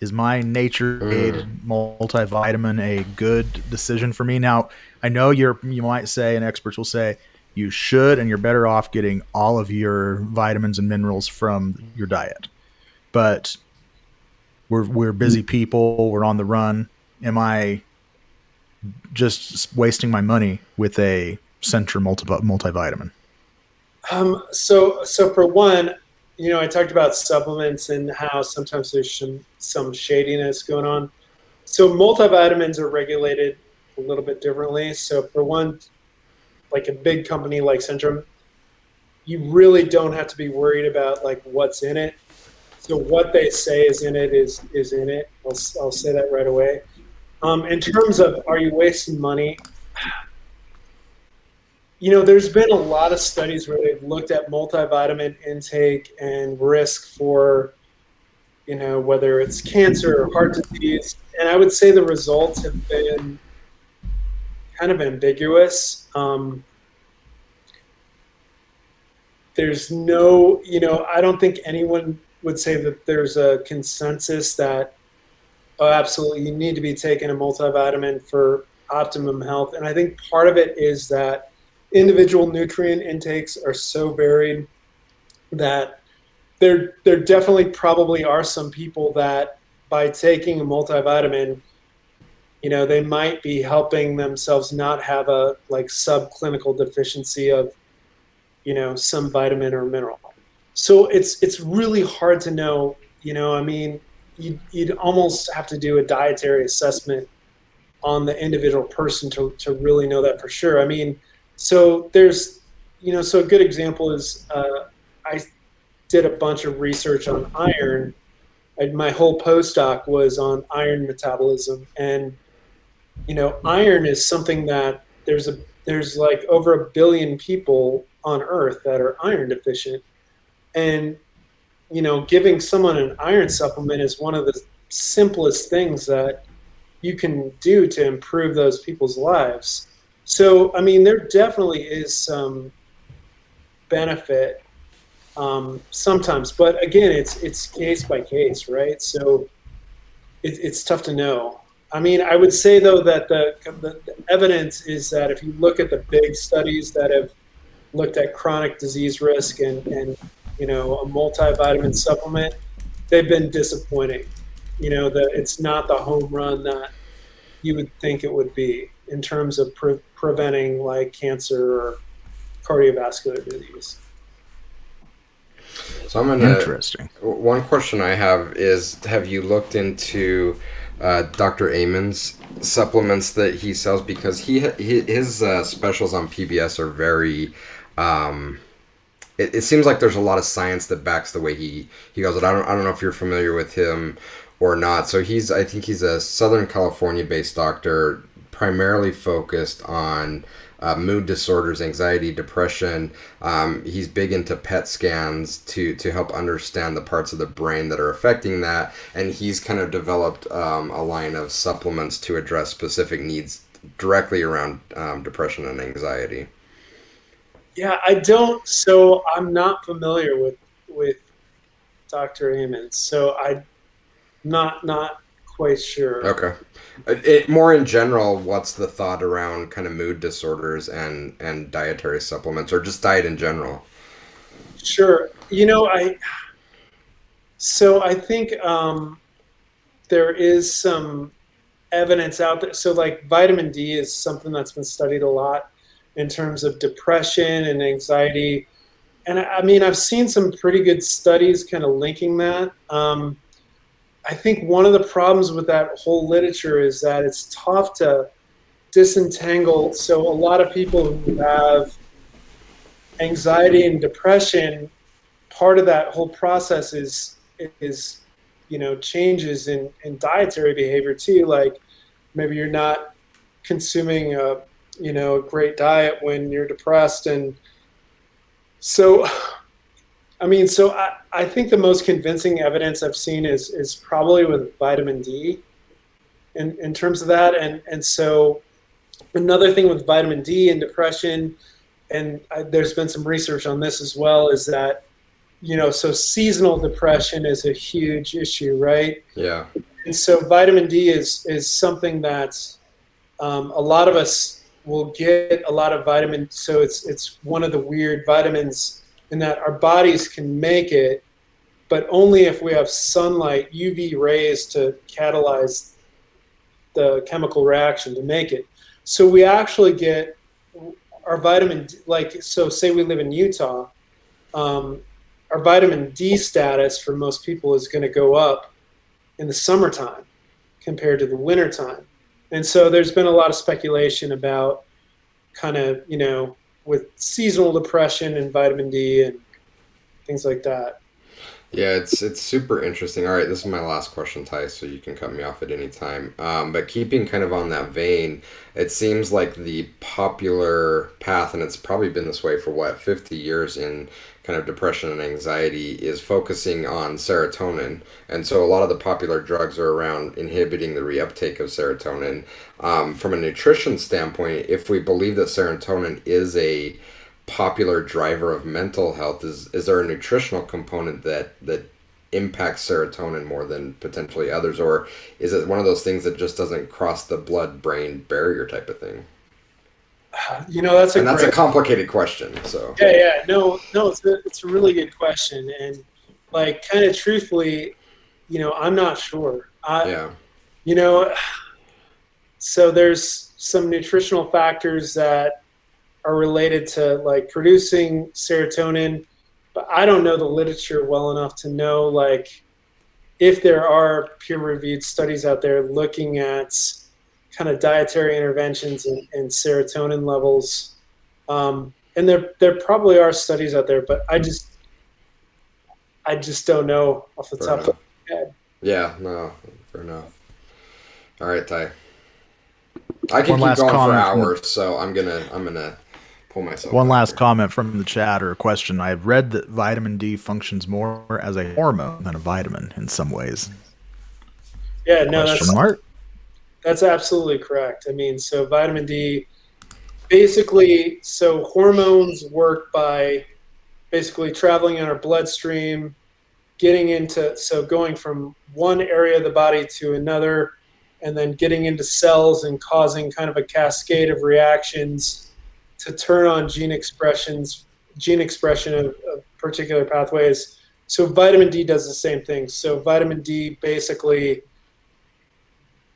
Is my nature-made multivitamin a good decision for me? Now, I know you might say, and experts will say, you should, and you're better off getting all of your vitamins and minerals from your diet. But we're busy people. We're on the run. Am I just wasting my money with a Centrum multivitamin? So for one, I talked about supplements and how sometimes there's some shadiness going on. So multivitamins are regulated a little bit differently. So for one, like a big company like Centrum, you really don't have to be worried about like what's in it. So what they say is in it is in it. I'll say that right away. In terms of are you wasting money? There's been a lot of studies where they've looked at multivitamin intake and risk for, whether it's cancer or heart disease. And I would say the results have been kind of ambiguous. There's no, I don't think anyone would say that there's a consensus that, oh, absolutely, you need to be taking a multivitamin for optimum health. And I think part of it is that individual nutrient intakes are so varied that there definitely probably are some people that by taking a multivitamin, they might be helping themselves not have a like subclinical deficiency of, some vitamin or mineral. So it's really hard to know, I mean, you'd almost have to do a dietary assessment on the individual person to really know that for sure. I mean, so there's, so a good example is I did a bunch of research on iron. My whole postdoc was on iron metabolism. And iron is something that there's like over 1 billion people on Earth that are iron deficient, and giving someone an iron supplement is one of the simplest things that you can do to improve those people's lives. So, I mean, there definitely is some benefit sometimes, but again, it's case by case, right? So it's tough to know. I mean, I would say though that the evidence is that if you look at the big studies that have looked at chronic disease risk and a multivitamin supplement, they've been disappointing. That it's not the home run that you would think it would be in terms of preventing like cancer or cardiovascular disease. So I'm gonna. Interesting. One question I have is: have you looked into Dr. Amon's supplements that he sells? Because his specials on PBS are very. It seems like there's a lot of science that backs the way he goes. I don't know if you're familiar with him or not. So I think he's a Southern California based doctor, primarily focused on mood disorders, anxiety, depression. He's big into PET scans to help understand the parts of the brain that are affecting that, and he's kind of developed a line of supplements to address specific needs directly around depression and anxiety. Yeah, I don't. So I'm not familiar with Dr. Ammons. So I'm not quite sure. Okay. More in general, what's the thought around kind of mood disorders and dietary supplements, or just diet in general? Sure. I think there is some evidence out there. So like vitamin D is something that's been studied a lot in terms of depression and anxiety. And I mean, I've seen some pretty good studies kind of linking that. I think one of the problems with that whole literature is that it's tough to disentangle. So a lot of people who have anxiety and depression, part of that whole process is changes in dietary behavior too. Like maybe you're not consuming a great diet when you're depressed, and so I think the most convincing evidence I've seen is probably with vitamin D in terms of that. And so another thing with vitamin D and depression, and there's been some research on this as well, is that, so seasonal depression is a huge issue, right? Yeah. And so vitamin D is something that a lot of us will get a lot of vitamin. So it's one of the weird vitamins in that our bodies can make it, but only if we have sunlight, UV rays to catalyze the chemical reaction to make it. So we actually get our vitamin, like, so say we live in Utah, our vitamin D status for most people is going to go up in the summertime compared to the wintertime. And so there's been a lot of speculation about kind of, with seasonal depression and vitamin D and things like that. Yeah, it's super interesting. All right, this is my last question, Ty, so you can cut me off at any time. But keeping kind of on that vein, it seems like the popular path, and it's probably been this way for what, 50 years in kind of depression and anxiety, is focusing on serotonin. And so a lot of the popular drugs are around inhibiting the reuptake of serotonin. From a nutrition standpoint, if we believe that serotonin is a popular driver of mental health, is there a nutritional component that impacts serotonin more than potentially others, or is it one of those things that just doesn't cross the blood brain barrier type of thing? That's a complicated question. So no, it's a really good question, and like kind of truthfully, I'm not sure. Yeah. So there's some nutritional factors that are related to like producing serotonin, but I don't know the literature well enough to know like if there are peer-reviewed studies out there looking at kind of dietary interventions and serotonin levels. And there probably are studies out there, but I just don't know off the top of my head. Yeah, no, fair enough. All right, Ty. I can One keep last going for comment from hours, so I'm gonna pull myself. One back last here. comment from the chat or a question. I've read that vitamin D functions more as a hormone than a vitamin in some ways. Yeah, no, Question mark? that's absolutely correct. I mean, so vitamin D, basically, so hormones work by basically traveling in our bloodstream, going from one area of the body to another, and then getting into cells and causing kind of a cascade of reactions to turn on gene expression of particular pathways. So vitamin D does the same thing. So vitamin D basically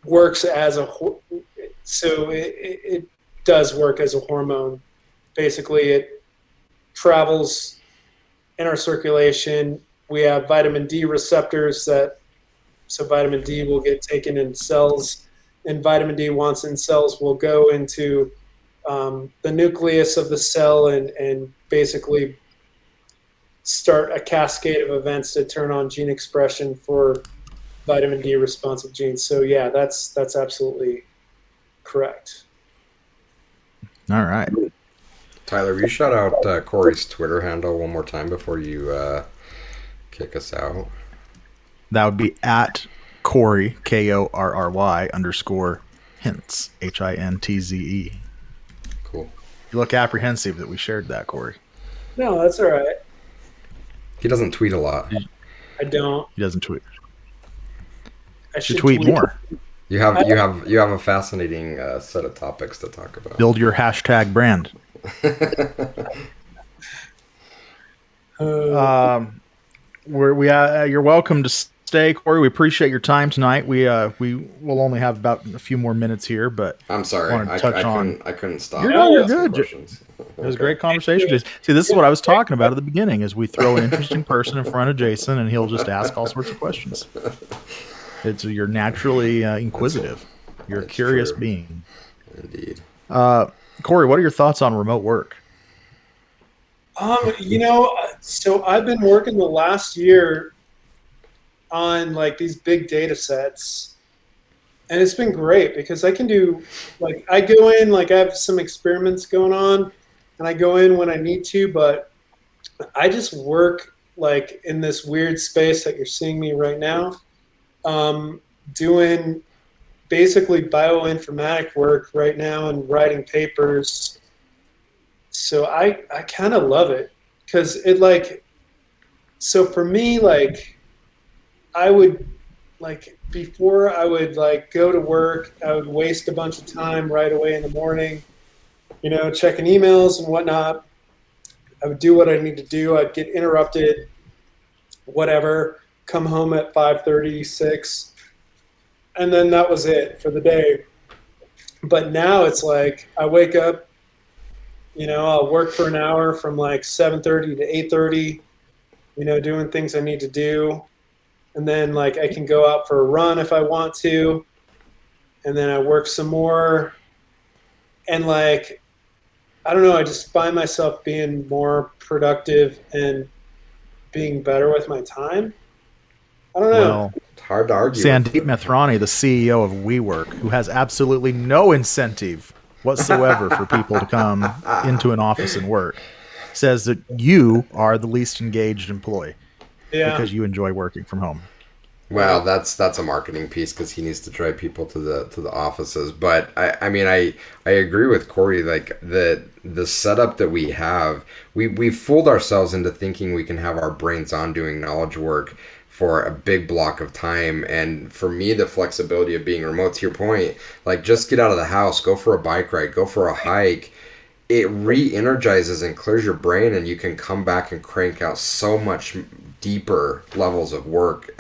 works as it does work as a hormone. Basically, it travels in our circulation. We have vitamin D receptors so vitamin D will get taken in cells, and vitamin D, once in cells, will go into the nucleus of the cell and basically start a cascade of events to turn on gene expression for vitamin D responsive genes. So yeah, that's absolutely correct. All right. Tyler, will you shout out Korry's Twitter handle one more time before you kick us out? That would be at Korry, Korry _ Hintze, Hintze. Cool. You look apprehensive that we shared that, Korry. No, that's all right. He doesn't tweet a lot. I don't. He doesn't tweet. I should tweet more. You have a fascinating set of topics to talk about. Build your hashtag brand. You're welcome to stay, Korry. We appreciate your time tonight. We will only have about a few more minutes here, but I'm sorry, I couldn't stop. You're good. It was a great conversation, Jason. See, this is what I was talking about at the beginning: is we throw an interesting person in front of Jason, and he'll just ask all sorts of questions. You're naturally inquisitive. You're a curious being. Indeed. Korry, what are your thoughts on remote work? So I've been working the last year on like these big data sets, and it's been great because I can do I go in, I have some experiments going on, and I go in when I need to, but I just work in this weird space that you're seeing me right now, doing basically bioinformatic work right now and writing papers. So I kind of love it because so for me, I would before I would go to work, I would waste a bunch of time right away in the morning, checking emails and whatnot. I would do what I need to do. I'd get interrupted, whatever, come home at 5:30, 6, and then that was it for the day. But now it's I wake up, I'll work for an hour from 7:30 to 8:30, doing things I need to do. And then I can go out for a run if I want to. And then I work some more. And I don't know, I just find myself being more productive and being better with my time. I don't know. Well, it's hard to argue. Sandeep Mathrani, the CEO of WeWork, who has absolutely no incentive whatsoever for people to come into an office and work, says that you are the least engaged employee because you enjoy working from home. Well, that's a marketing piece because he needs to drive people to the offices. But I mean I agree with Korry. The setup that we have, we fooled ourselves into thinking we can have our brains on doing knowledge work for a big block of time. And for me, the flexibility of being remote, to your point, just get out of the house, go for a bike ride, go for a hike. It re-energizes and clears your brain, and you can come back and crank out so much deeper levels of work.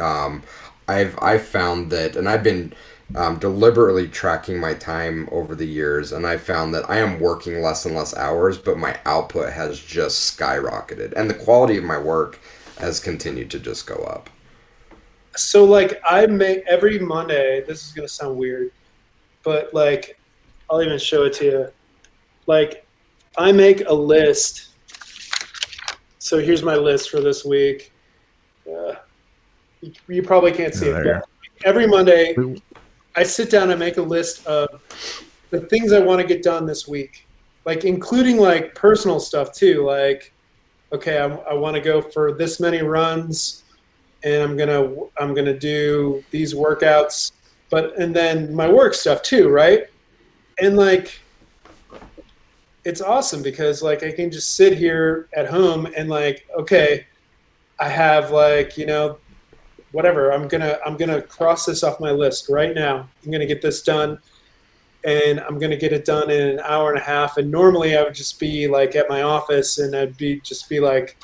I've found that, and I've been deliberately tracking my time over the years, and I found that I am working less and less hours, but my output has just skyrocketed, and the quality of my work has continued to just go up. So I make every Monday, this is going to sound weird, but I'll even show it to you. I make a list. So here's my list for this week. You probably can't see it, but every Monday I sit down and make a list of the things I want to get done this week, like including like personal stuff too. Like, okay, I want to go for this many runs, and I'm gonna do these workouts, and then my work stuff too, right? And like, it's awesome because like I can just sit here at home and like, okay, I have like, whatever. I'm gonna cross this off my list right now. I'm gonna get this done, and I'm gonna get it done in an hour and a half. And normally I would just be like at my office, and I'd be like,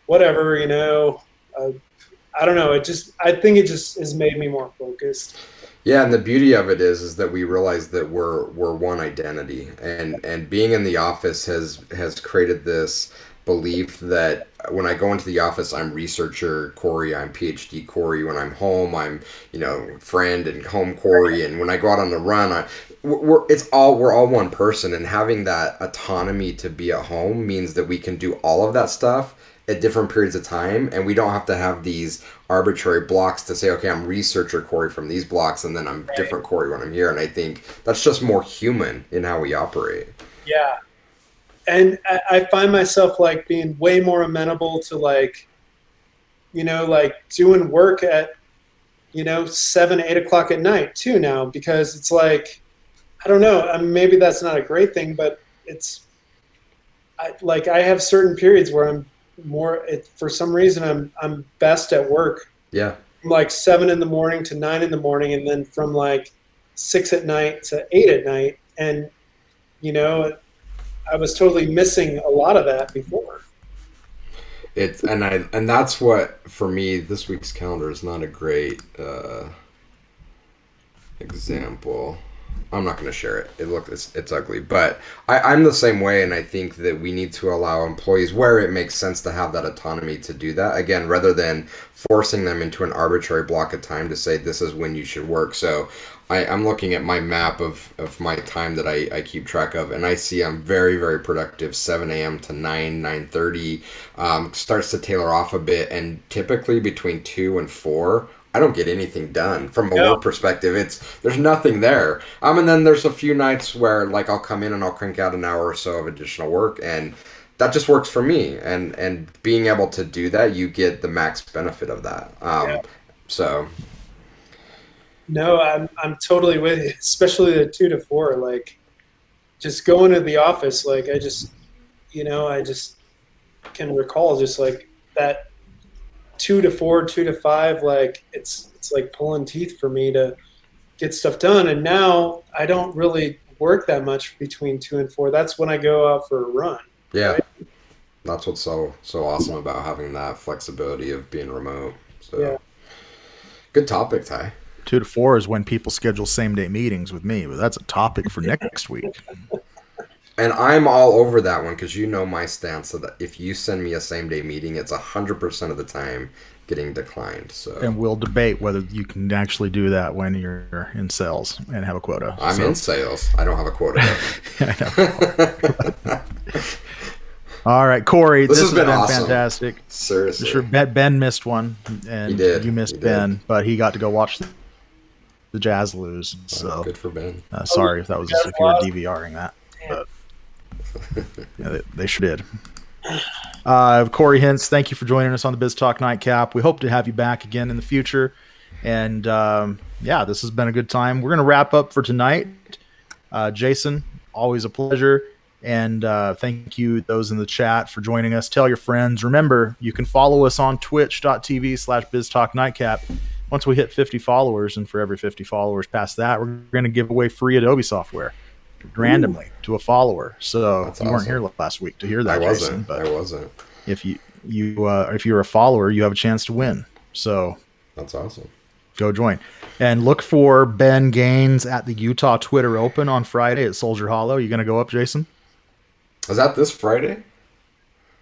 whatever, I don't know. I think it just has made me more focused. Yeah, and the beauty of it is that we realize that we're one identity, and being in the office has created this belief that when I go into the office, I'm researcher Korry, I'm PhD Korry. When I'm home, I'm friend and home Korry, and when I go out on the run, we're all one person, and having that autonomy to be at home means that we can do all of that stuff at different periods of time, and we don't have to have these arbitrary blocks to say, okay, I'm researcher Korry from these blocks, and then I'm different Korry when I'm here. And I think that's just more human in how we operate. Yeah, and I find myself like being way more amenable to like, like doing work at 7-8 o'clock at night too now, because it's like, I don't know, maybe that's not a great thing, but I have certain periods where I'm for some reason I'm best at work. Yeah. From like 7 in the morning to 9 in the morning, and then from like 6 at night to 8 at night. And I was totally missing a lot of that before. And that's what, for me, this week's calendar is not a great example. I'm not going to share it. It's ugly, but I'm the same way, and I think that we need to allow employees where it makes sense to have that autonomy to do that. Again, rather than forcing them into an arbitrary block of time to say this is when you should work. So I'm looking at my map of my time that I keep track of, and I see I'm very, very productive 7 a.m. to 9:30. Starts to tailor off a bit, and typically between 2 and 4, I don't get anything done from a work perspective. There's nothing there. And then there's a few nights where like I'll come in and I'll crank out an hour or so of additional work, and that just works for me. And being able to do that, you get the max benefit of that. So. No, I'm totally with you, especially the 2 to 4. Like, just going to the office, like I just can recall just like that 2 to 4, 2 to 5. Like it's like pulling teeth for me to get stuff done. And now I don't really work that much between 2 and 4. That's when I go out for a run. Yeah, right? That's what's so awesome about having that flexibility of being remote. So, yeah. Good topic, Ty. 2 to 4 is when people schedule same-day meetings with me, but that's a topic for next week. And I'm all over that one because my stance that if you send me a same-day meeting, it's 100% of the time getting declined. So. And we'll debate whether you can actually do that when you're in sales and have a quota. I'm in sales. I don't have a quota. All right, Korry, this has been awesome. Fantastic. Seriously. Sure, Ben missed one, and you missed Ben, but he but he got to go watch the Jazz lose. So good for Ben. Sorry if you were DVRing that, but they sure did. Korry Hintze, thank you for joining us on the Biztalk Nightcap. We hope to have you back again in the future. And this has been a good time. We're going to wrap up for tonight. Jason, always a pleasure. And thank you, those in the chat, for joining us. Tell your friends. Remember, you can follow us on twitch.tv/BizTalkNightcap. Once we hit 50 followers, and for every 50 followers past that, we're going to give away free Adobe software randomly to a follower. So you weren't here last week to hear that, Jason. I wasn't. If you're a follower, you have a chance to win. So that's awesome. Go join. And look for Ben Gaines at the Utah Twitter Open on Friday at Soldier Hollow. You going to go up, Jason? Is that this Friday?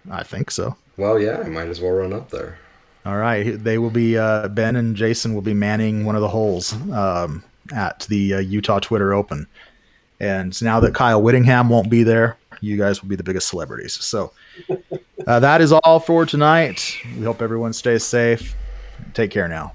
I think so. Well, yeah, I might as well run up there. All right. They will be, Ben and Jason will be manning one of the holes at the Utah Twitter Open. And now that Kyle Whittingham won't be there, you guys will be the biggest celebrities. So that is all for tonight. We hope everyone stays safe. Take care now.